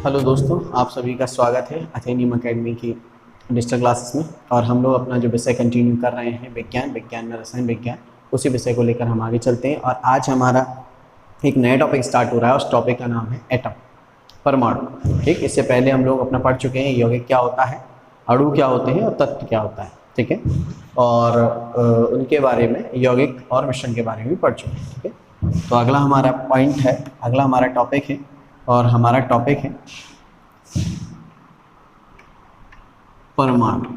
Hello दोस्तों, आप सभी का स्वागत है अथेनियम एकेडमी की डिजिटल क्लासेस में। और हम लोग अपना जो विषय कंटिन्यू कर रहे हैं विज्ञान में रसायन विज्ञान, उसी विषय को लेकर हम आगे चलते हैं। और आज हमारा एक नया टॉपिक स्टार्ट हो रहा है। उस टॉपिक का नाम है एटम, परमाणु। ठीक, इससे पहले हम लोग अपना पढ़ चुके हैं यौगिक क्या होता है, अणु क्या होते हैं और तत्व क्या होता है। ठीक है, और उनके बारे में, यौगिक और मिश्रण के बारे में भी पढ़ चुके हैं। ठीक है, तो अगला हमारा पॉइंट है, अगला हमारा टॉपिक है, और हमारा टॉपिक है परमाणु,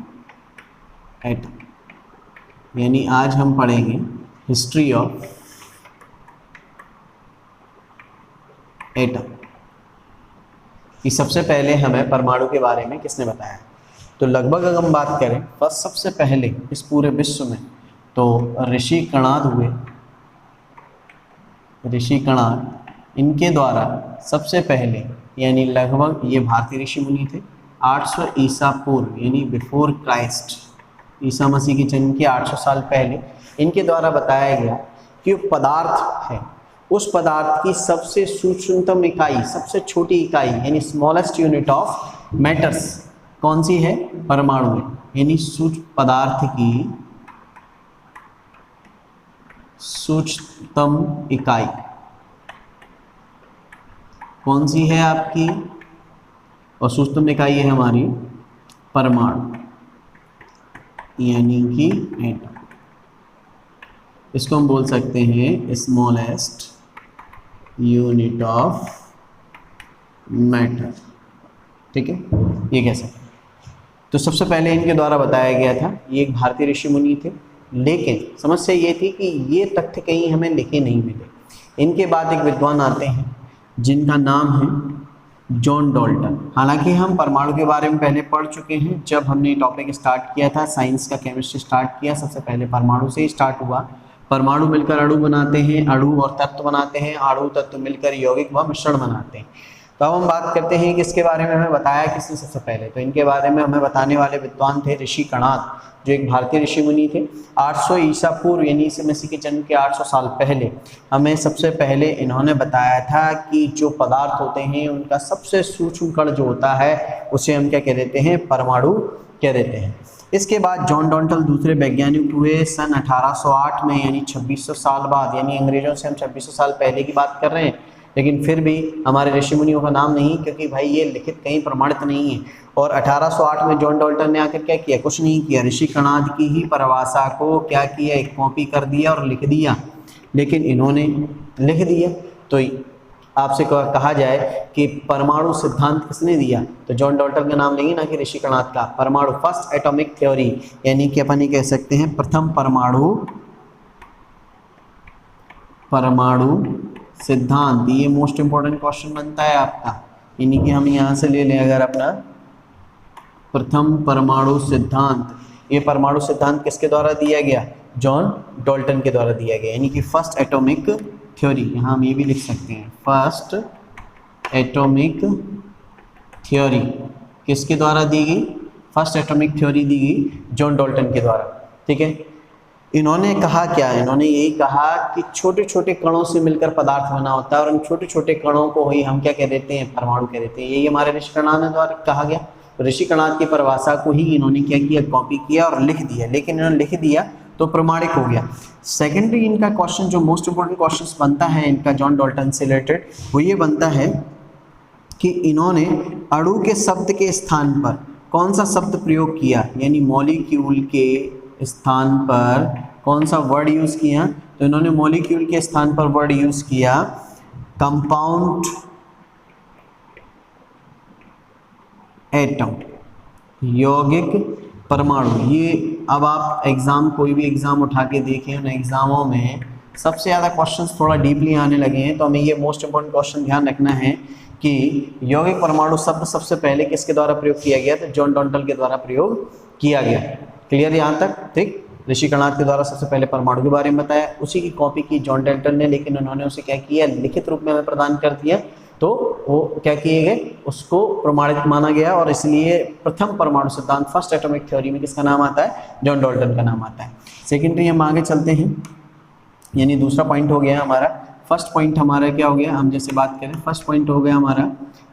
एटम। यानी आज हम पढ़ेंगे हिस्ट्री ऑफ एटम। कि सबसे पहले हमें परमाणु के बारे में किसने बताया। तो लगभग अगर हम बात करें, फर्स्ट सबसे पहले इस पूरे विश्व में तो ऋषि कणाद हुए। ऋषि कणाद, इनके द्वारा सबसे पहले, यानी लगभग ये भारतीय ऋषि मुनि थे, 800 ईसा पूर्व, यानी बिफोर क्राइस्ट, ईसा मसीह के जन्म के 800 साल पहले इनके द्वारा बताया गया कि पदार्थ है, उस पदार्थ की सबसे सूक्ष्मतम इकाई, सबसे छोटी इकाई, यानी स्मॉलेस्ट यूनिट ऑफ मैटर्स कौन सी है, परमाणु है। यानी सूक्ष्म पदार्थ की सूक्ष्मतम इकाई कौन सी है आपकी, और सूक्ष्मतम इकाई है हमारी परमाणु, यानी कि एटम। इसको हम बोल सकते हैं स्मॉलेस्ट यूनिट ऑफ मैटर। ठीक है, ये कैसे। तो सबसे पहले इनके द्वारा बताया गया था, ये एक भारतीय ऋषि मुनि थे, लेकिन समस्या ये थी कि ये तथ्य कहीं हमें लिखे नहीं मिले। इनके बाद एक विद्वान आते हैं जिनका नाम है जॉन डाल्टन। हालांकि हम परमाणु के बारे में पहले पढ़ चुके हैं, जब हमने टॉपिक स्टार्ट किया था, साइंस का केमिस्ट्री स्टार्ट किया, सबसे पहले परमाणु से ही स्टार्ट हुआ। परमाणु मिलकर अणु बनाते हैं, अणु और तत्व बनाते हैं, अणु तत्व मिलकर यौगिक व मिश्रण बनाते हैं। तो अब हम बात करते हैं कि इसके बारे में हमें बताया किसने सबसे पहले। तो इनके बारे में हमें बताने वाले विद्वान थे ऋषि कणाद, जो एक भारतीय ऋषि मुनि थे। 800 ईसा पूर्व, यानी ईसा मसीह के जन्म के 800 साल पहले हमें सबसे पहले इन्होंने बताया था कि जो पदार्थ होते हैं उनका सबसे सूक्ष्म कण जो होता है उसे हम क्या कह देते हैं, परमाणु कह देते हैं। इसके बाद जॉन डाल्टन दूसरे वैज्ञानिक हुए सन 1808 में, यानी 2600 साल बाद। यानी अंग्रेजों से हम 2600 साल पहले की बात कर रहे हैं, लेकिन फिर भी हमारे ऋषि मुनियों का नाम नहीं, क्योंकि भाई ये लिखित कहीं प्रमाणित नहीं है। और 1808 में जॉन डाल्टन ने आकर क्या किया, कुछ नहीं किया, ऋषि कणाद की ही परिभाषा को क्या किया, एक कॉपी कर दिया और लिख दिया। लेकिन इन्होंने लिख दिया, तो आपसे कहा जाए कि परमाणु सिद्धांत किसने दिया, तो जॉन डाल्टन का नाम लेंगे, ना कि ऋषि कणाद का। परमाणु, फर्स्ट एटॉमिक थ्योरी, यानी कि अपन ये कह सकते हैं प्रथम परमाणु सिद्धांत। ये मोस्ट इंपॉर्टेंट क्वेश्चन बनता है आपका, यानी कि हम यहाँ से ले लें अगर अपना प्रथम परमाणु सिद्धांत। ये परमाणु सिद्धांत किसके द्वारा दिया गया, जॉन डाल्टन के द्वारा दिया गया, यानी कि फर्स्ट एटॉमिक थ्योरी। यहाँ हम ये भी लिख सकते हैं, फर्स्ट एटॉमिक थ्योरी किसके द्वारा दी गई, फर्स्ट एटॉमिक थ्योरी दी गई जॉन डाल्टन के द्वारा। ठीक है, इन्होंने कहा क्या, इन्होंने यही कहा कि छोटे छोटे कणों से मिलकर पदार्थ बना होता है, और उन छोटे छोटे कणों को ही हम क्या कह देते हैं, परमाणु कह देते हैं। यही हमारे ऋषि कणाद द्वारा कहा गया। ऋषि कणाद की परिभाषा को ही इन्होंने क्या किया, कॉपी किया और लिख दिया। लेकिन इन्होंने लिख दिया तो प्रमाणिक हो गया। सेकेंडरी इनका क्वेश्चन, जो मोस्ट इंपॉर्टेंट क्वेश्चन बनता है इनका जॉन डाल्टन से रिलेटेड, वो ये बनता है कि इन्होंने अणु के शब्द के स्थान पर कौन सा शब्द प्रयोग किया, यानी मॉलिक्यूल के स्थान पर कौन सा वर्ड यूज किया। तो इन्होंने मॉलिक्यूल के स्थान पर वर्ड यूज किया कंपाउंड एटम, यौगिक परमाणु। ये अब आप एग्जाम, कोई भी एग्जाम उठा के देखें, उन एग्जामों में सबसे ज़्यादा क्वेश्चंस थोड़ा डीपली आने लगे हैं। तो हमें ये मोस्ट इंपॉर्टेंट क्वेश्चन ध्यान रखना है कि यौगिक परमाणु शब्द सबसे पहले किसके द्वारा प्रयोग किया गया, तो जॉन डाल्टन के द्वारा प्रयोग किया गया। क्लियर यहाँ तक, ठीक। ऋषि कणाद के द्वारा सबसे पहले परमाणु के बारे में बताया, उसी की कॉपी की जॉन डाल्टन ने, लेकिन उन्होंने उसे क्या किया, लिखित रूप में हमें प्रदान कर दिया। तो वो क्या किए गए, उसको प्रमाणित माना गया, और इसलिए प्रथम परमाणु सिद्धांत, फर्स्ट एटॉमिक थ्योरी में किसका नाम आता है, जॉन डाल्टन का नाम आता है। सेकेंडरी हम आगे चलते हैं, यानी दूसरा पॉइंट हो गया हमारा फर्स्ट पॉइंट हमारा क्या हो गया, हम जैसे बात करें फर्स्ट पॉइंट हो गया हमारा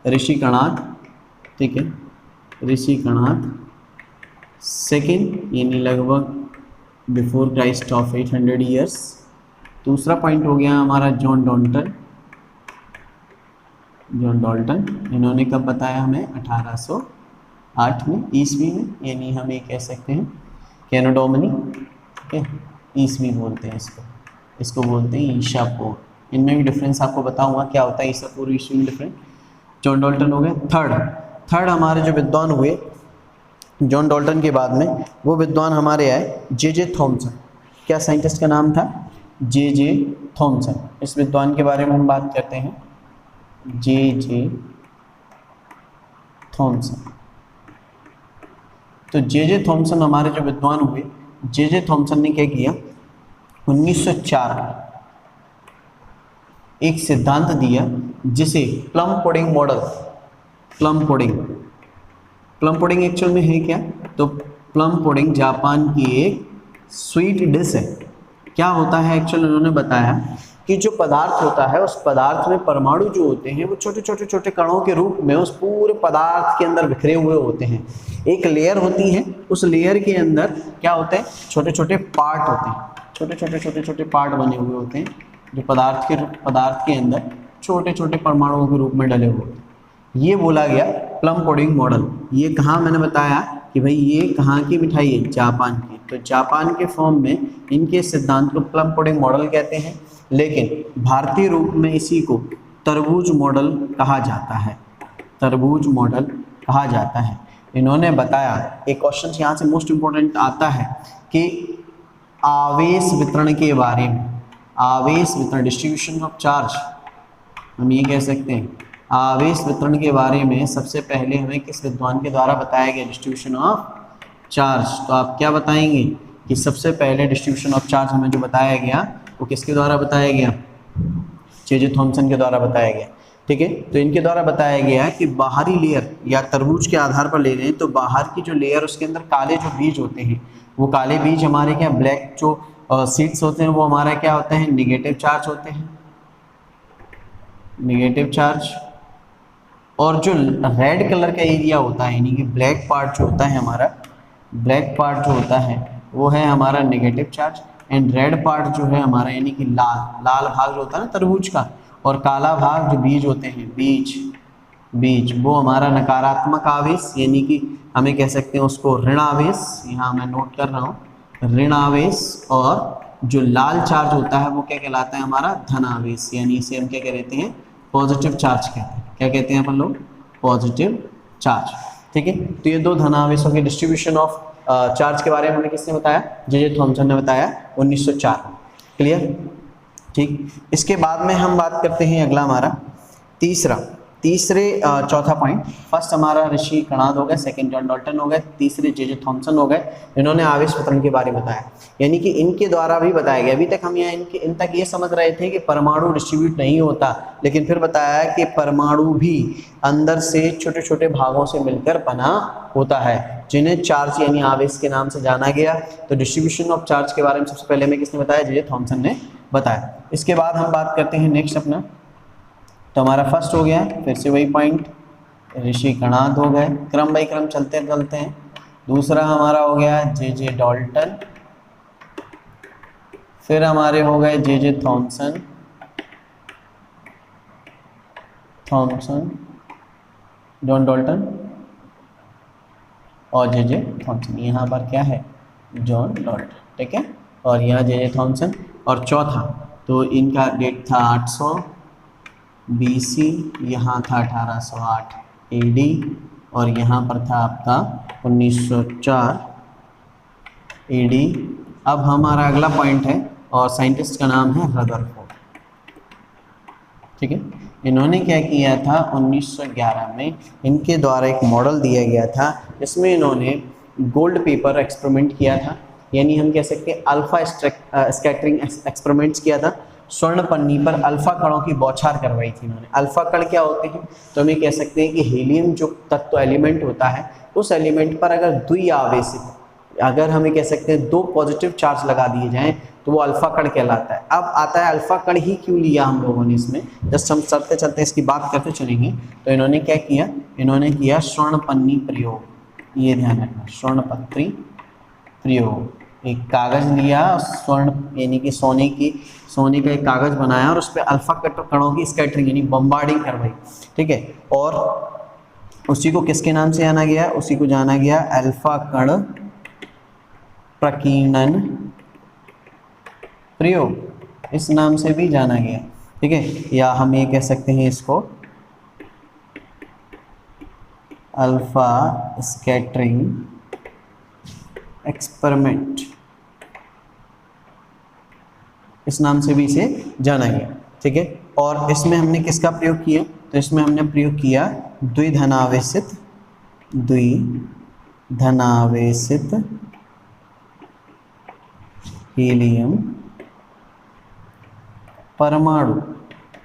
ऋषि कणाद, ठीक है, ऋषि कणाद। सेकेंड यानी लगभग बिफोर क्राइस्ट ऑफ 800 ईयर्स। दूसरा पॉइंट हो गया हमारा जॉन डॉल्टन, जॉन डॉल्टन, इन्होंने कब बताया हमें, 1808 में ईस्वी में, यानी हम ये कह सकते हैं कैनोडोमनी, ठीक है, ईस्वी बोलते हैं इसको, इसको बोलते हैं ईशा पूर्व। इनमें भी डिफरेंस आपको बताऊंगा क्या होता है ईसा पूर्व ईस्वी में डिफरेंस। जॉन डॉल्टन हो गए। थर्ड हमारे जो विद्वान हुए जॉन डॉल्टन के बाद में, वो विद्वान हमारे आए जे थॉमसन। क्या साइंटिस्ट का नाम था, जे थॉमसन। इस विद्वान के बारे में हम बात करते हैं, जे थॉमसन। तो जे थॉमसन हमारे जो विद्वान हुए, जे थॉमसन ने क्या किया, 1904 में एक सिद्धांत दिया जिसे plum pudding model, plum pudding actual में है क्या, तो प्लम पुडिंग जापान की एक स्वीट डिश है। क्या होता है एक्चुअल, उन्होंने बताया कि जो पदार्थ होता है उस पदार्थ में परमाणु जो होते हैं वो छोटे कणों के रूप में उस पूरे पदार्थ के अंदर बिखरे हुए होते हैं। एक लेयर होती है, उस लेयर के अंदर क्या होते हैं, छोटे पार्ट होते हैं, छोटे पार्ट बने हुए होते हैं जो पदार्थ के अंदर छोटे परमाणुओं के रूप में डले हुए होते हैं। ये बोला गया प्लम पुडिंग मॉडल। ये कहाँ मैंने बताया कि भाई ये कहाँ की मिठाई है, जापान की। तो जापान के फॉर्म में इनके सिद्धांत को प्लम पुडिंग मॉडल कहते हैं, लेकिन भारतीय रूप में इसी को तरबूज मॉडल कहा जाता है, तरबूज मॉडल कहा जाता है। इन्होंने बताया, एक क्वेश्चन यहाँ से मोस्ट इम्पोर्टेंट आता है कि आवेश वितरण के बारे में, आवेश वितरण, डिस्ट्रीब्यूशन ऑफ चार्ज, हम ये कह सकते हैं आवेश वितरण के बारे में सबसे पहले हमें किस विद्वान के द्वारा बताया गया, डिस्ट्रीब्यूशन ऑफ चार्ज। तो आप क्या बताएंगे कि सबसे पहले डिस्ट्रीब्यूशन ऑफ चार्ज हमें जो बताया गया वो किसके द्वारा बताया गया, जे थॉमसन के द्वारा बताया गया, ठीक है। तो इनके द्वारा बताया गया कि बाहरी लेयर या तरबूज के आधार पर ले रहे हैं तो बाहर की जो लेयर उसके अंदर काले जो बीज होते हैं, वो काले बीज हमारे क्या, ब्लैक जो सीड्स होते हैं वो हमारा क्या होते हैं, निगेटिव चार्ज होते हैं, निगेटिव चार्ज। और जो रेड कलर का एरिया होता है यानी कि ब्लैक पार्ट जो होता है हमारा, ब्लैक पार्ट जो होता है वो है हमारा negative charge, and red part जो है हमारा यानी कि लाल भाग जो होता है ना तरबूज का, और काला भाग जो बीज होते हैं, बीज वो हमारा नकारात्मक आवेश यानी कि हमें कह सकते हैं उसको ऋण आवेश, यहाँ मैं नोट कर रहा हूँ, ऋण आवेश। और जो लाल चार्ज होता है वो क्या कहलाता है, हमारा धन आवेश, यानी इसे हम क्या कहते हैं, पॉजिटिव चार्ज कहते हैं। क्या कहते हैं अपन लोग, पॉजिटिव चार्ज, ठीक है। तो ये दो धन आवेशों के डिस्ट्रीब्यूशन ऑफ चार्ज के बारे में हमें किसने बताया, जे थॉमसन ने बताया 1904 में। क्लियर, ठीक। इसके बाद में हम बात करते हैं अगला हमारा चौथा पॉइंट। फर्स्ट हमारा ऋषि कणाद हो गए, सेकंड जॉन डॉल्टन हो गए, तीसरे जे थॉमसन हो गए। इन्होंने आवेश वितरण के बारे में बताया, यानी कि इनके द्वारा भी बताया गया। अभी तक हम यहाँ इन तक ये समझ रहे थे कि परमाणु डिस्ट्रीब्यूट नहीं होता, लेकिन फिर बताया कि परमाणु भी अंदर से छोटे भागों से मिलकर बना होता है, जिन्हें चार्ज यानी आवेश के नाम से जाना गया। तो डिस्ट्रीब्यूशन ऑफ चार्ज के बारे में सबसे पहले हमें किसने बताया, जे थॉमसन ने बताया। इसके बाद हम बात करते हैं नेक्स्ट अपना, तो हमारा फर्स्ट हो गया, फिर से वही पॉइंट, ऋषि कणाद हो गए, क्रम बाई क्रम चलते हैं। दूसरा हमारा हो गया जे डॉल्टन, फिर हमारे हो गए जे थॉमसन, जॉन डॉल्टन और जे थॉमसन। यहाँ पर क्या है, जॉन डॉल्टन, ठीक है, और यहाँ जे थॉमसन। और चौथा तो इनका डेट था 800 BC, यहाँ था 1808 AD, और यहाँ पर था आपका 1904 AD। अब हमारा अगला पॉइंट है और साइंटिस्ट का नाम है रदरफोर्ड, ठीक है। इन्होंने क्या किया था, 1911 में इनके द्वारा एक मॉडल दिया गया था, जिसमें इन्होंने गोल्ड पेपर एक्सपेरिमेंट किया था, यानी हम कह सकते हैं अल्फा स्कैटरिंग एक्सपेरिमेंट्स किया था। स्वर्ण पन्नी पर अल्फा कणों की बौछार करवाई थी इन्होंने। अल्फा कण क्या होते हैं, तो हम ये कह सकते हैं कि हीलियम जो तत्व एलिमेंट होता है, उस एलिमेंट पर अगर द्विआवेशित अगर हमें कह सकते हैं 2 पॉजिटिव चार्ज लगा दिए जाएं तो वो अल्फा कण कहलाता है। अब आता है अल्फा कण ही क्यों लिया हम लोगों ने इसमें, जस्ट हम चलते चलते इसकी बात करते चलेंगे। तो इन्होंने क्या किया, इन्होंने किया स्वर्णपन्नी प्रयोग, ये ध्यान रखना, स्वर्णपत्री प्रयोग। एक कागज लिया, स्वर्ण यानी कि सोने का एक कागज बनाया और उस पर अल्फा कणों की स्कैटरिंग यानी बम्बार्डिंग करवाई, ठीक है। और उसी को किसके नाम से जाना गया, उसी को जाना गया अल्फा कण प्रकीर्णन प्रयोग, इस नाम से भी जाना गया, ठीक है। या हम ये कह सकते हैं इसको अल्फा स्कैटरिंग एक्सपेरिमेंट, इस नाम से भी इसे जाना गया, ठीक है। और इसमें हमने किसका प्रयोग किया, तो इसमें हमने प्रयोग किया द्विधनावेशित हीलियम परमाणु।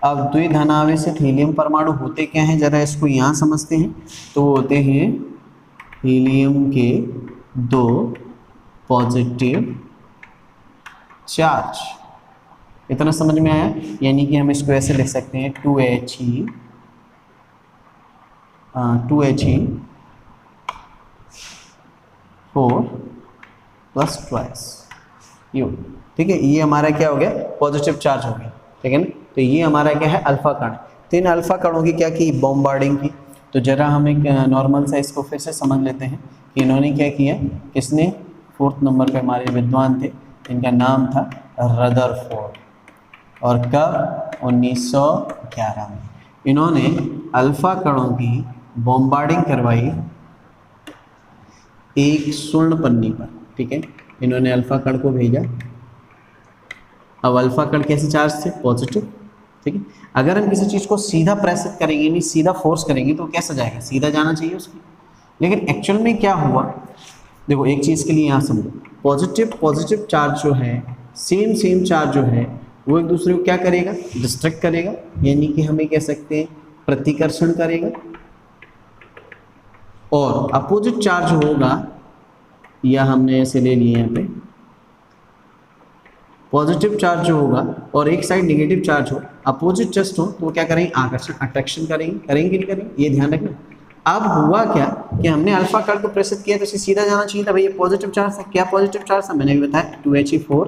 अब द्विधनावेशित हीलियम परमाणु होते क्या हैं, जरा इसको यहाँ समझते हैं। तो होते हैं हीलियम के 2 पॉजिटिव चार्ज, इतना समझ में आया। यानी कि हम इसको ऐसे लिख सकते हैं 2He 4 + 2 यू, ठीक है। ये हमारा क्या हो गया, पॉजिटिव चार्ज हो गया, ठीक है ना। तो ये हमारा क्या है, अल्फा कण। तो इन अल्फा कणों की क्या की, बॉम्बार्डिंग की। तो जरा हम एक नॉर्मल सा इसको फिर से समझ लेते हैं कि इन्होंने क्या किया, किसने 4th नंबर पे हमारे विद्वान थे, इनका नाम था रदरफोर्ड। और कब, 1911 में इन्होंने अल्फा कणों की बॉम्बार्डिंग करवाई एक स्वर्ण पन्नी पर, ठीक है। इन्होंने अल्फा कण को भेजा। अब अल्फा कण कैसे चार्ज थे, पॉजिटिव, ठीक है। अगर हम किसी चीज़ को सीधा प्रेसित करेंगे, नहीं सीधा फोर्स करेंगे, तो कैसा जाएगा, सीधा जाना चाहिए उसको। लेकिन एक्चुअल में क्या हुआ, देखो एक चीज़ के लिए यहाँ समझो, पॉजिटिव चार्ज जो है, सेम चार्ज जो है, वो एक दूसरे को क्या करेगा, डिस्ट्रैक्ट करेगा, यानी कि हमें कह सकते हैं प्रतिकर्षण करेगा। और अपोजिट चार्ज होगा, या हमने ऐसे ले लिए यहाँ पे, पॉजिटिव चार्ज जो होगा और एक साइड नेगेटिव चार्ज हो, अपोजिट जस्ट हो, तो क्या करेंगे, आकर्षण, अट्रैक्शन करेंगे नहीं करेंगे, ये ध्यान रखना। अब हुआ क्या कि हमने अल्फा कण को प्रेसित किया तो इसे सीधा जाना चाहिए था, भाई ये पॉजिटिव चार्ज था। क्या पॉजिटिव चार्ज था, मैंने भी बताया 2He4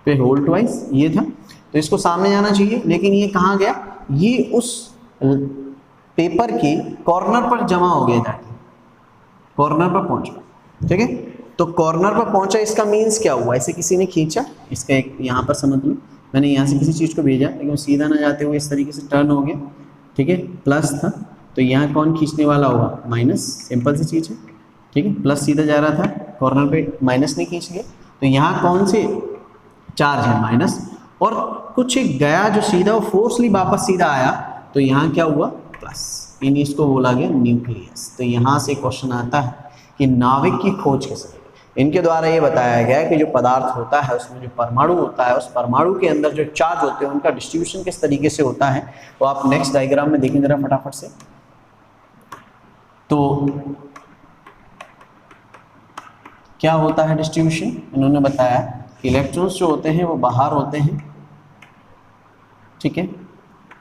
पे होल ट्वाइस ये था, तो इसको सामने जाना चाहिए। लेकिन ये कहाँ गया, ये उस पेपर के कॉर्नर पर जमा हो गया, जाके कॉर्नर पर पहुंचा, ठीक है। तो कॉर्नर पर पहुंचा, इसका मीन्स क्या हुआ, इसे किसी ने खींचा, इसका एक यहाँ पर समझ लो, मैंने यहाँ से किसी चीज़ को भेजा, लेकिन सीधा ना जाते हुए इस तरीके से टर्न हो गया, ठीक है। प्लस था, तो यहाँ कौन खींचने वाला होगा, माइनस, सिंपल सी चीज़ है, ठीक है। प्लस सीधा जा रहा था, कॉर्नर पे माइनस ने खींच लिया, तो यहाँ कौन से चार्ज है, माइनस। और कुछ एक गया जो सीधा, वो फोर्सली वापस सीधा आया, तो यहाँ क्या हुआ, प्लस। इन इसको बोला गया न्यूक्लियस। तो यहाँ से क्वेश्चन आता है कि नाविक की खोज कैसे, इनके द्वारा ये बताया गया है कि जो पदार्थ होता है उसमें जो परमाणु होता है, उस परमाणु के अंदर जो चार्ज होते हैं उनका डिस्ट्रीब्यूशन किस तरीके से होता है, वो आप नेक्स्ट डायग्राम में देखें जरा फटाफट से। तो क्या होता है डिस्ट्रीब्यूशन, इन्होंने बताया कि इलेक्ट्रॉन्स जो होते हैं वो बाहर होते हैं, ठीक है।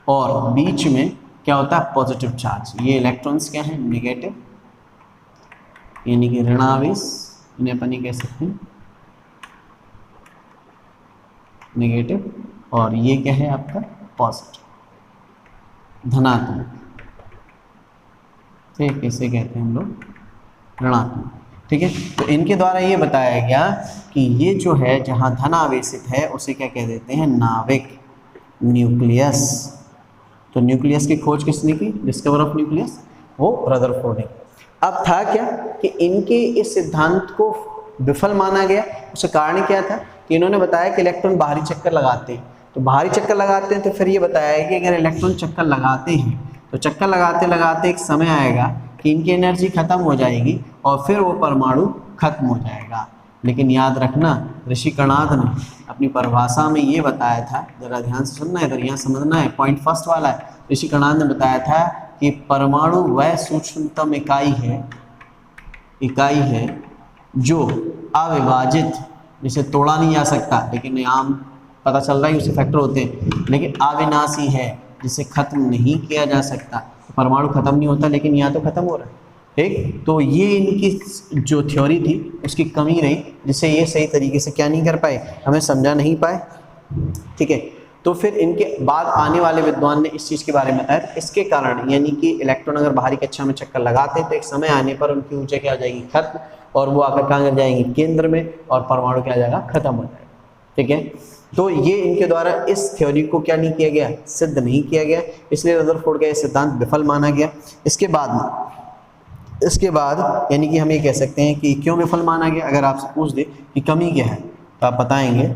और बीच में क्या होता है, पॉजिटिव चार्ज। ये इलेक्ट्रॉन्स क्या है, नेगेटिव, यानी कि ऋणावेश, इन्हें अपन कह सकते हैं नेगेटिव। और ये क्या है आपका, पॉजिटिव, धनात्मक, ठीक, इसे कहते हैं हम लोग ऋणात्मक, ठीक है। तो इनके द्वारा ये बताया गया कि ये जो है जहाँ धन आवेशित है उसे क्या कह देते हैं, नाविक, न्यूक्लियस। तो न्यूक्लियस की खोज किसने की, डिस्कवर ऑफ न्यूक्लियस, वो रदरफोर्ड ने। अब था क्या कि इनके इस सिद्धांत को विफल माना गया। उसका कारण क्या था कि इन्होंने बताया कि इलेक्ट्रॉन बाहरी चक्कर लगाते हैं, तो बाहरी चक्कर लगाते हैं, तो फिर ये बताया कि अगर इलेक्ट्रॉन चक्कर लगाते हैं तो चक्कर लगाते लगाते एक समय आएगा कि इनकी एनर्जी खत्म हो जाएगी और फिर वो परमाणु खत्म हो जाएगा। लेकिन याद रखना, ऋषि कणाद ने अपनी परिभाषा में ये बताया था, जरा ध्यान से सुनना है, इधर यहाँ समझना है, पॉइंट फर्स्ट वाला है। ऋषि कणाद ने बताया था कि परमाणु वह सूक्ष्मतम इकाई है जो अविभाजित, जिसे तोड़ा नहीं जा सकता, लेकिन आम पता चल रहा है उससे फैक्टर होते हैं, लेकिन अविनाशी है, जिसे खत्म नहीं किया जा सकता। परमाणु खत्म नहीं होता, लेकिन यहाँ तो खत्म हो रहा है। ठीक, तो ये इनकी जो थ्योरी थी उसकी कमी रही, जिससे ये सही तरीके से क्या नहीं कर पाए, हमें समझा नहीं पाए। ठीक है, तो फिर इनके बाद आने वाले विद्वान ने इस चीज़ के बारे में बताया, इसके कारण यानी कि इलेक्ट्रॉन अगर बाहरी कक्षा में चक्कर लगाते हैं तो एक समय आने पर उनकी ऊर्जा क्या हो जाएगी, खत्म, और वो आकर कहाँ कर जाएंगे, केंद्र में, और परमाणु क्या हो जाएगा, खत्म हो जाएगा। ठीक है, तो ये इनके द्वारा इस थ्योरी को क्या नहीं किया गया, सिद्ध नहीं किया गया, इसलिए रदरफोर्ड का ये सिद्धांत विफल माना गया। इसके बाद यानी कि हम ये कह सकते हैं कि क्यों विफल माना गया। अगर आपसे पूछ दे कि कमी क्या है तो आप बताएंगे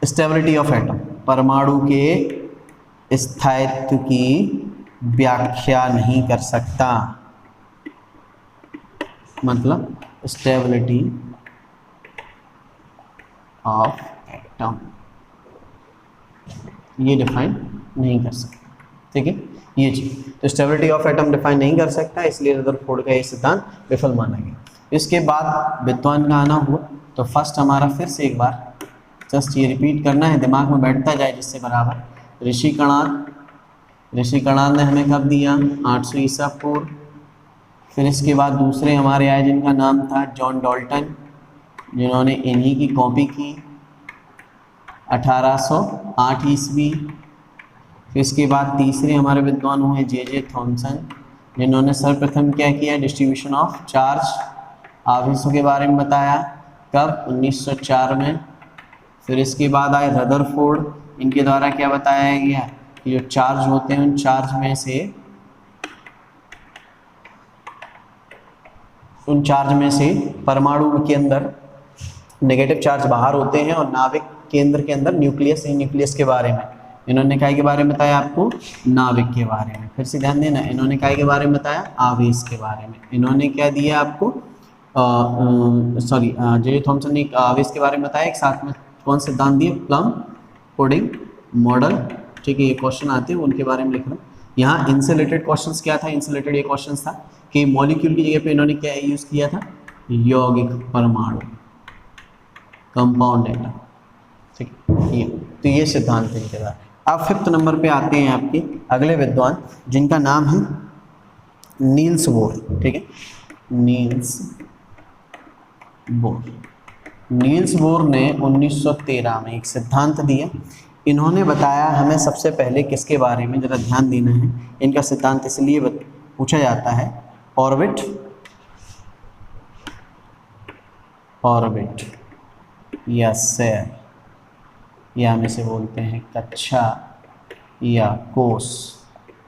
स्टेबिलिटी ऑफ एटम, परमाणु के स्थायित्व की व्याख्या नहीं कर सकता, मतलब स्टेबिलिटी ऑफ एटम ये डिफाइन नहीं कर सकता। ठीक है, ये चीज तो स्टेबिलिटी ऑफ एटम डिफाइन नहीं कर सकता, इसलिए रदरफोर्ड का ये सिद्धांत विफल माना गया। इसके बाद विद्वान का आना हुआ, तो फर्स्ट हमारा फिर से एक बार जस्ट ये रिपीट करना है, दिमाग में बैठता जाए जिससे बराबर। ऋषि कणाद ने हमें कब दिया, 800 ईसा पूर्व। फिर इसके बाद दूसरे हमारे आए जिनका नाम था जॉन डाल्टन, जिन्होंने इन्हीं की कॉपी की 1808 ईस्वी। फिर इसके बाद तीसरे हमारे विद्वान हुए जे थॉमसन, जिन्होंने सर्वप्रथम क्या किया, डिस्ट्रीब्यूशन ऑफ चार्ज आवेशों के बारे में बताया, कब, 1904 में। फिर इसके बाद आए रदरफोर्ड, इनके द्वारा क्या बताया गया कि जो चार्ज होते हैं उन चार्ज में से परमाणु के अंदर नेगेटिव चार्ज बाहर होते हैं, और नाभिक केंद्र के अंदर न्यूक्लियस के बारे में इन्होंने काय के बारे में बताया आपको, नाभिक के बारे में। फिर से ध्यान देना, इन्होंने काय के बारे में बताया, आवेश के बारे में। इन्होंने क्या दिया आपको, जे थॉमसन ने आवेश के बारे में बताया, एक साथ में कौन सिद्धांत दिए, प्लम पुडिंग मॉडल। ठीक है, ये क्वेश्चन आते हैं उनके बारे में लिख रहा हूँ। यहाँ इनसे रिलेटेड क्वेश्चंस क्या था, इनसे रिलेटेड ये क्वेश्चन था कि मॉलिक्यूल की जगह पे इन्होंने क्या यूज़ किया था, यौगिक परमाणु, कंपाउंड एटम। ठीक है, ये तो ये सिद्धांत है इनके द्वारा। अब 5th नंबर पे आते हैं आपके अगले विद्वान, जिनका नाम है नील्स बोर। ठीक है, नील्स बोर ने 1913 में एक सिद्धांत दिया। इन्होंने बताया, हमें सबसे पहले किसके बारे में ज़रा ध्यान देना है, इनका सिद्धांत इसलिए पूछा जाता है, ऑर्बिट या सेल, या हम इसे बोलते हैं कक्षा या कोष,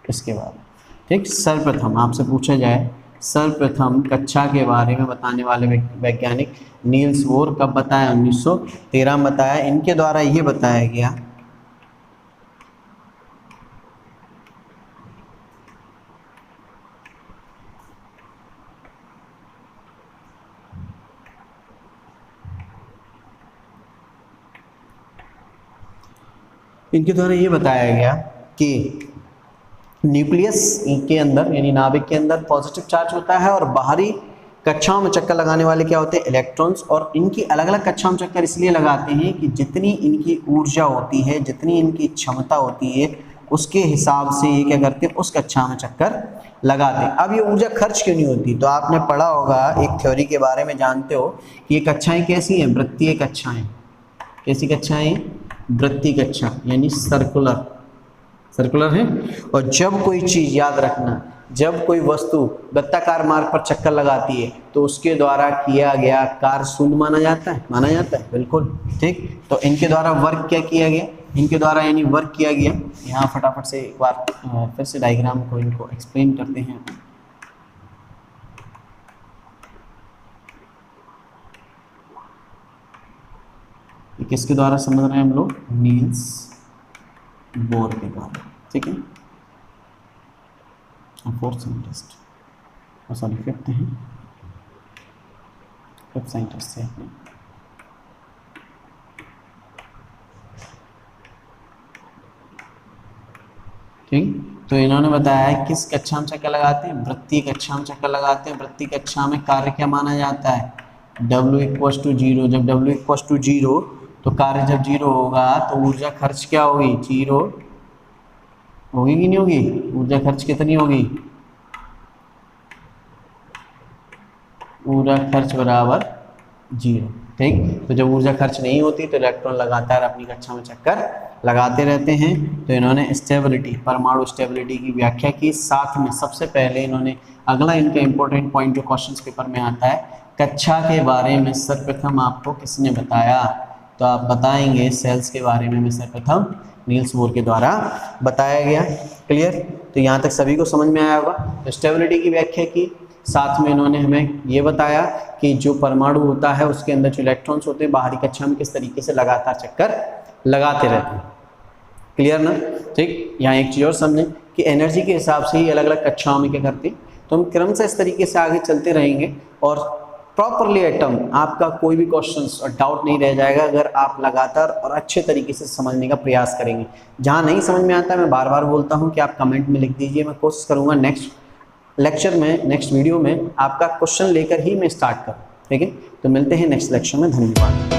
इसके बारे में। ठीक, सर्वप्रथम आपसे पूछा जाए, सर्वप्रथम कक्षा के बारे में बताने वाले वैज्ञानिक नील्स बोर कब बताया, 1913 में बताया। इनके द्वारा ये बताया गया कि न्यूक्लियस के अंदर यानी नाभिक के अंदर पॉजिटिव चार्ज होता है, और बाहरी कक्षाओं में चक्कर लगाने वाले क्या होते हैं, इलेक्ट्रॉन्स। और इनकी अलग अलग कक्षाओं में चक्कर इसलिए लगाते हैं कि जितनी इनकी ऊर्जा होती है, जितनी इनकी क्षमता होती है, उसके हिसाब से ये क्या करते हैं, उस कक्षा में चक्कर लगाते हैं। अब ये ऊर्जा खर्च क्यों नहीं होती, तो आपने पढ़ा होगा एक थ्योरी के बारे में, जानते हो कि ये कक्षाएं कैसी हैं, वृत्तीय कक्षाएं। कैसी कक्षाएं, वृत्तीय कक्षा यानी सर्कुलर है। और जब कोई चीज़, याद रखना, जब कोई वस्तु वृत्ताकार मार्ग पर चक्कर लगाती है तो उसके द्वारा किया गया कार्य शून्य माना जाता है, बिल्कुल ठीक। तो इनके द्वारा वर्क क्या किया गया, इनके द्वारा यानी वर्क किया गया। यहाँ फटाफट से एक बार फिर से डायग्राम को इनको एक्सप्लेन करते हैं। किसके द्वारा समझ रहे हैं हम लोग, नील्स बोर के द्वारा। ठीक है, 4th साइंटिस्ट, सॉरी 5th है, 5th साइंटिस्ट है। ठीक, तो इन्होंने बताया किस कक्षा में चक्कर लगाते हैं, वृत्तीय कक्षा में चक्कर लगाते हैं। वृत्तीय कक्षा में कार्य क्या माना जाता है, W इक्वस टू जीरो, जब W इक्वस टू जीरो तो कार्य जब जीरो होगा तो ऊर्जा खर्च क्या होगी, जीरो होगी कि नहीं होगी, ऊर्जा खर्च कितनी होगी, ऊर्जा खर्च बराबर जीरो। ठीक, तो जब ऊर्जा खर्च नहीं होती तो इलेक्ट्रॉन लगातार अपनी कक्षा में चक्कर लगाते रहते हैं। तो इन्होंने स्टेबिलिटी, परमाणु स्टेबिलिटी की व्याख्या की। साथ में सबसे पहले इन्होंने अगला इनका इंपॉर्टेंट पॉइंट जो क्वेश्चंस पेपर में आता है, कक्षा के बारे में सर्वप्रथम आपको किसने बताया, तो आप बताएंगे सेल्स के बारे में सर्वप्रथम नील्स बोर के द्वारा बताया गया। क्लियर, तो यहाँ तक सभी को समझ में आया होगा। स्टेबिलिटी की व्याख्या की, साथ में इन्होंने हमें ये बताया कि जो परमाणु होता है उसके अंदर जो इलेक्ट्रॉन्स होते हैं बाहरी कक्षा में किस तरीके से लगातार चक्कर लगाते रहते हैं। क्लियर ना। ठीक, यहाँ एक चीज़ और समझें कि एनर्जी के हिसाब से ही अलग अलग कक्षाओं में क्या करते हैं, तो हम क्रमशः इस तरीके से आगे चलते रहेंगे और प्रॉपरली एटम आपका कोई भी क्वेश्चन और डाउट नहीं रह जाएगा अगर आप लगातार और अच्छे तरीके से समझने का प्रयास करेंगे। जहाँ नहीं समझ में आता है मैं बार बार बोलता हूँ कि आप कमेंट में लिख दीजिए, मैं कोशिश करूँगा नेक्स्ट लेक्चर में, नेक्स्ट वीडियो में आपका क्वेश्चन लेकर ही मैं स्टार्ट करूँ। ठीक है, तो मिलते हैं नेक्स्ट लेक्चर में। धन्यवाद।